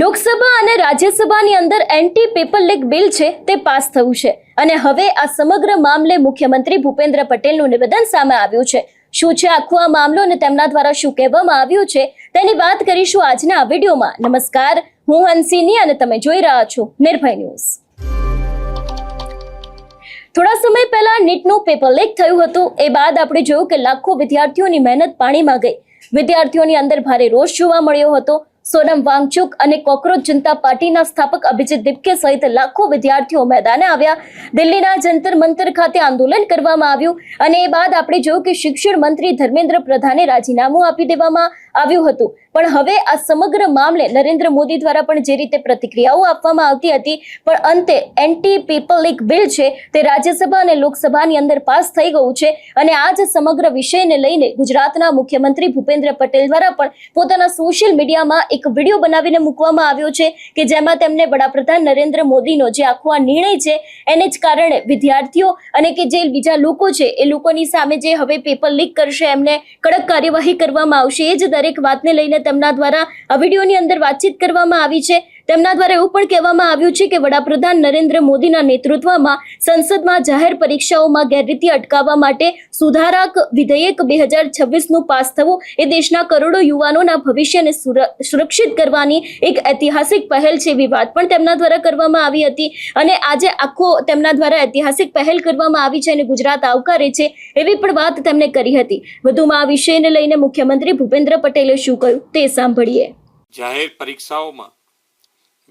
લોકસભા અને રાજ્યસભાની અંદર એન્ટી પેપર લીક બિલ છે તે પાસ થયું છે અને હવે આ સમગ્ર મામલે મુખ્યમંત્રી ભૂપેન્દ્ર પટેલનું નિવેદન સામે આવ્યું છે। શું છે આખો આ મામલો અને તેમના દ્વારા શું કહેવામાં આવ્યું છે તેની વાત કરીશું આજના આ વિડીયોમાં। નમસ્કાર, હું હંસિની અને તમે જોઈ રહ્યા છો નિર્ભય ન્યૂઝ। થોડા સમય પહેલા નીટનું પેપર લીક થયું હતું। એ બાદ આપણે જોયું કે લાખો વિદ્યાર્થીઓની મહેનત પાણીમાં ગઈ। વિદ્યાર્થીઓની અંદર ભારે રોષ જોવા મળ્યો હતો। સોનમ વાંગચુક અને કોકરોચ જનતા પાર્ટીના સ્થાપક અભિજીત દીપકે સહિત લાખો વિદ્યાર્થીઓ મેદાને આવ્યા। દિલ્હીના જંતર મંતર ખાતે આંદોલન કરવામાં આવ્યું અને એ બાદ આપણે જોયું કે શિક્ષણ મંત્રી ધર્મેન્દ્ર પ્રધાને રાજીનામું આપી દેવામાં આવ્યું હતું। પણ હવે આ સમગ્ર મામલે નરેન્દ્ર મોદી દ્વારા પણ જે રીતે પ્રતિક્રિયાઓ આપવામાં આવતી હતી, પણ અંતે એન્ટી પેપર લીક બિલ છે તે રાજ્યસભા અને લોકસભાની અંદર પાસ થઈ ગયું છે અને આ જ સમગ્ર વિષયને લઈને ગુજરાતના મુખ્યમંત્રી ભૂપેન્દ્ર પટેલ દ્વારા પણ પોતાના સોશિયલ મીડિયામાં એક વિડીયો બનાવીને મૂકવામાં આવ્યો છે કે જેમાં તેમને વડાપ્રધાન નરેન્દ્ર મોદીનો જે આખો આ નિર્ણય છે એને જ કારણે વિદ્યાર્થીઓ અને કે જે બીજા લોકો છે એ લોકોની સામે જે હવે પેપર લીક કરશે એમને કડક કાર્યવાહી કરવામાં આવશે। એ જ દરેક વાતને લઈને તેમના દ્વારા આ વિડીયોની અંદર વાતચીત કરવામાં આવી છે। તેમના દ્વારા એવું પણ કહેવામાં આવ્યું છે કે વડાપ્રધાન નરેન્દ્ર મોદીના નેતૃત્વમાં સંસદમાં જાહેર પરીક્ષાઓમાં ગેરરીતિ અટકાવવા માટે સુધારાક વિધેયક 2026નું પાસ થવું એ દેશના કરોડો યુવાનોના ભવિષ્યને સુરક્ષિત કરવાની એક ઐતિહાસિક પહેલ છે એવી વાત પણ તેમના દ્વારા કરવામાં આવી હતી અને આજે આખો તેમના દ્વારા ઐતિહાસિક પહેલ કરવામાં આવી છે અને ગુજરાત આવકારે છે એવી પણ વાત તેમણે કરી હતી। વધુમાં આ વિષયને લઈને મુખ્યમંત્રી ભૂપેન્દ્ર પટેલે શું કહ્યું તે સાંભળીએ। જાહેર પરીક્ષાઓમાં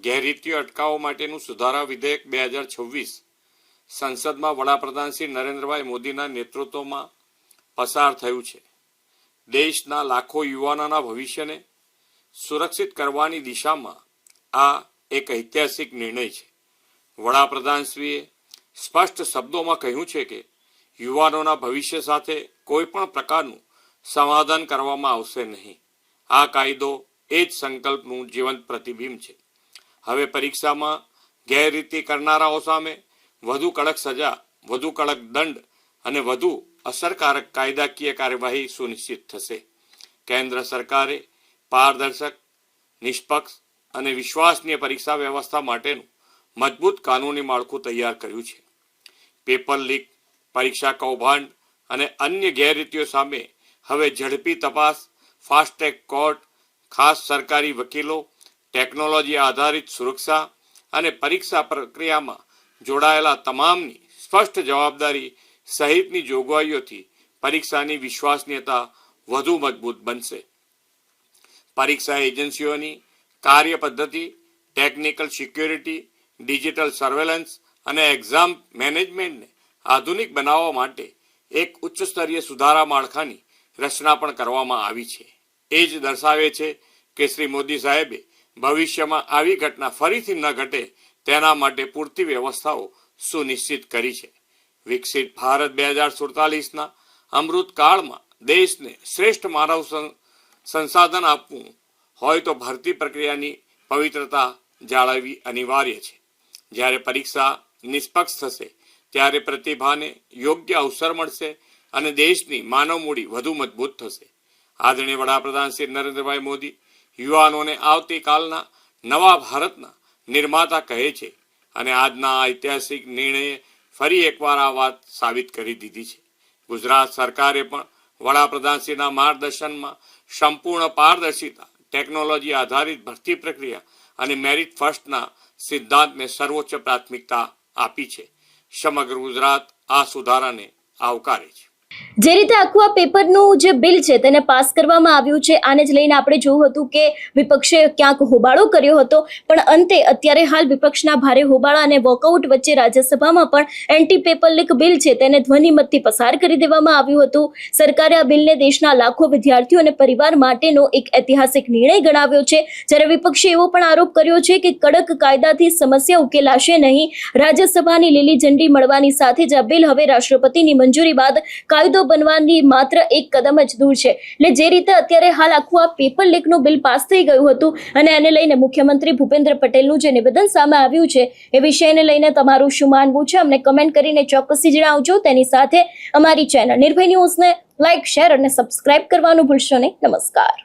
ગેરરીતિઓ અટકાવવા માટેનું સુધારા વિધેયક 2026 સંસદમાં વડાપ્રધાન શ્રી નરેન્દ્રભાઈ મોદીના નેતૃત્વમાં પસાર થયું છે। દેશના લાખો યુવાનોના ભવિષ્યને સુરક્ષિત કરવાની દિશામાં આ એક ઐતિહાસિક નિર્ણય છે। વડાપ્રધાનશ્રીએ સ્પષ્ટ શબ્દોમાં કહ્યું છે કે યુવાનોના ભવિષ્ય સાથે કોઈ પણ પ્રકારનું સમાધાન કરવામાં આવશે નહીં। આ કાયદો એ જ સંકલ્પનું જીવંત પ્રતિબિંબ છે। હવે પરીક્ષામાં ગેરરીતિ કરનારાઓ સામે વધુ કડક સજા, વધુ કડક દંડ અને વધુ અસરકારક કાયદાકીય કાર્યવાહી સુનિશ્ચિત થશે। કેન્દ્ર સરકારે પારદર્શક, નિષ્પક્ષ અને વિશ્વસનીય પરીક્ષા વ્યવસ્થા માટેનું મજબૂત કાનૂની માળખું તૈયાર કર્યું છે। પેપર લીક, પરીક્ષા કૌભાંડ અને અન્ય ગેરરીતિઓ સામે હવે ઝડપી તપાસ, ફાસ્ટ ટ્રેક કોર્ટ, ખાસ સરકારી વકીલો, ટેકનોલોજી આધારિત સુરક્ષા અને પરીક્ષા પ્રક્રિયામાં જોડાયેલા તમામની સ્પષ્ટ જવાબદારી સહિતની જોગવાઈઓથી પરીક્ષાની વિશ્વસનીયતા વધુ મજબૂત બનશે। પરીક્ષા એજન્સીઓની કાર્ય પદ્ધતિ, ટેકનિકલ સિક્યોરિટી, ડિજિટલ સર્વેલન્સ અને એક્ઝામ મેનેજમેન્ટને આધુનિક બનાવવા માટે એક ઉચ્ચ સ્તરીય સુધારા માળખાની રચના પણ કરવામાં આવી છે। એ જ દર્શાવે છે કે શ્રી મોદી સાહેબે ભવિષ્યમાં આવી ઘટના ફરીથી ન ઘટે તેના માટે પૂરતી વ્યવસ્થાઓ સુનિશ્ચિત કરી છે। વિકસિત ભારત 2047ના અમૃતકાળમાં દેશને શ્રેષ્ઠ માનવ સંસાધન આપવું હોય તો ભરતી પ્રક્રિયાની પવિત્રતા જાળવવી અનિવાર્ય છે। જ્યારે પરીક્ષા નિષ્પક્ષ થશે ત્યારે પ્રતિભાને યોગ્ય અવસર મળશે અને દેશની માનવ મૂડી વધુ મજબૂત થશે। આદરણીય વડાપ્રધાન શ્રી નરેન્દ્રભાઈ મોદી યુવાનોને આવતીકાલના નવા ભારતના નિર્માતા કહે છે અને આજના ઐતિહાસિક નિર્ણયે ફરી એકવાર આ વાત સાબિત કરી દીધી છે। ગુજરાત સરકારે પણ વડાપ્રધાનશ્રીના માર્ગદર્શનમાં સંપૂર્ણ પારદર્શિતા, ટેકનોલોજી આધારિત ભરતી પ્રક્રિયા અને મેરિટ ફર્સ્ટના સિદ્ધાંતને સર્વોચ્ચ પ્રાથમિકતા આપી છે। સમગ્ર ગુજરાત આ સુધારાને આવકારે છે। જે રીતે આખું આ પેપરનું જે બિલ છે તેને પાસ કરવામાં આવ્યું છે, આને જ લઈને આપણે જોયું હતું કે વિપક્ષે ક્યાંક હોબાળો કર્યો હતો, પણ અંતે અત્યારે હાલ વિપક્ષના ભારે હોબાળા અને વોકઆઉટ વચ્ચે રાજ્યસભામાં પણ એન્ટી પેપર લીક બિલ છે તેને ધ્વનિમતથી પસાર કરી દેવામાં આવ્યું હતું। સરકારે આ બિલને દેશના લાખો વિદ્યાર્થીઓ અને પરિવાર માટેનો એક ઐતિહાસિક નિર્ણય ગણાવ્યો છે, જ્યારે વિપક્ષે એવો પણ આરોપ કર્યો છે કે કડક કાયદાથી સમસ્યા ઉકેલાશે નહીં। રાજ્યસભાની લીલી ઝંડી મળવાની સાથે જ આ બિલ હવે રાષ્ટ્રપતિની મંજૂરી બાદ કાયદો બનવાની માત્ર એક કદમ જ દૂર છે। એટલે જે રીતે અત્યારે હાલ આખું આ પેપર લીકનું બિલ પાસ થઈ ગયું હતું અને એને લઈને મુખ્યમંત્રી ભૂપેન્દ્ર પટેલનું જે નિવેદન સામે આવ્યું છે એ વિષયને લઈને તમારું શું માનવું છે અમને કમેન્ટ કરીને ચોક્કસથી જણાવજો। તેની સાથે અમારી ચેનલ નિર્ભય ન્યૂઝને લાઇક, શેર અને સબસ્ક્રાઇબ કરવાનું ભૂલશો નહીં। નમસ્કાર।